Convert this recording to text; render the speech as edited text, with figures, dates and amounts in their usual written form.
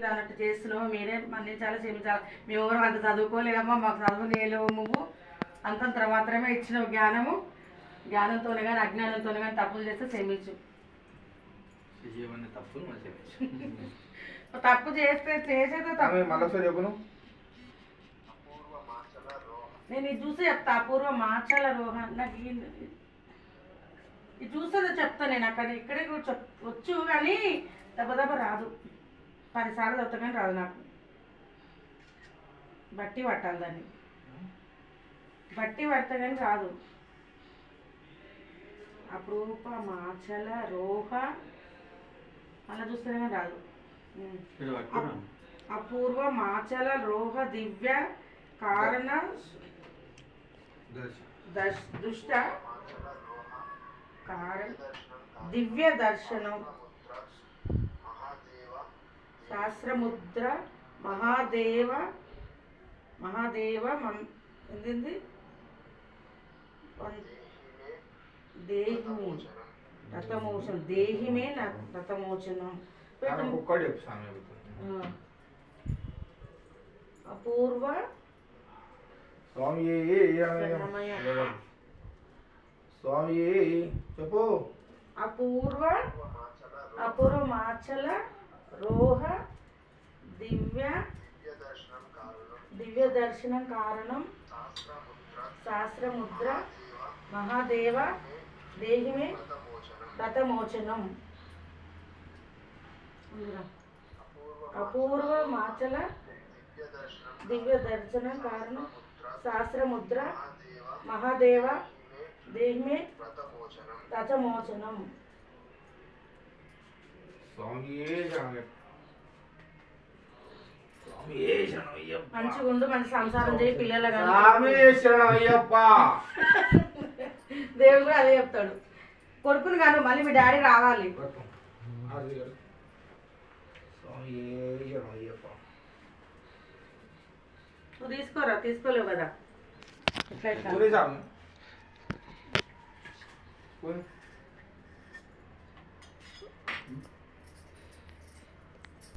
అన్నట్టు చేస్తున్నావు మీరే మళ్ళీ చాలా క్షమించాలి. మేము ఎవరు అంత చదువుకోలేదమ్మా, మాకు చదువు నేలేవు. నువ్వు అంతంత మాత్రమే ఇచ్చినావు జ్ఞానము. జ్ఞానంతోనే కానీ అజ్ఞానంతోనే కానీ తప్పులు చేస్తే క్షమించు. తప్పు చేస్తే చేసేదే తప్పు. నేను ఇది చూసి చెప్తా. అపూర్వ మాచల రోహ నాకు ఇది చూసేదో చెప్తా. నేను అక్కడ ఇక్కడే వచ్చు కానీ దెబ్బ రాదు. 10 సార్లు చదువుతా కానీ రాదు నాకు. బట్టి పట్టాలి దాన్ని, బట్టి పడతా కానీ రాదు. అపూర్వ మాచల రోహ అలా చూస్తేనే కానీ రాదు. అపూర్వ మాచల రోహ దివ్య కారణ దుష్ట కారణ దివ్య దర్శనం శాస్త్రముద్ర మహాదేవ ఏంది దేహిమే రథమోచనం. దేహిమే రథమోచనం. అపూర్వ స్వామి చెప్పు. అపూర్వ మాచల రోహ దివ్య దర్శనం కారణం శాస్త్రముద్ర మహాదేవ దేహిమే రథమోచనం. అపూర్వ మాచల దివ్య దర్శనం కారణం శాస్త్రముద్ర మహాదేవ దేహిమే రథమోచనం. మంచిగా ఉండు, మంచి సంసారం చేయి, పిల్లల దేవుడు కూడా అదే చెప్తాడు. కొడుకుని కాదు, మళ్ళీ మీ డాడీ రావాలి. నువ్వు తీసుకోరా, తీసుకోలేవు కదా.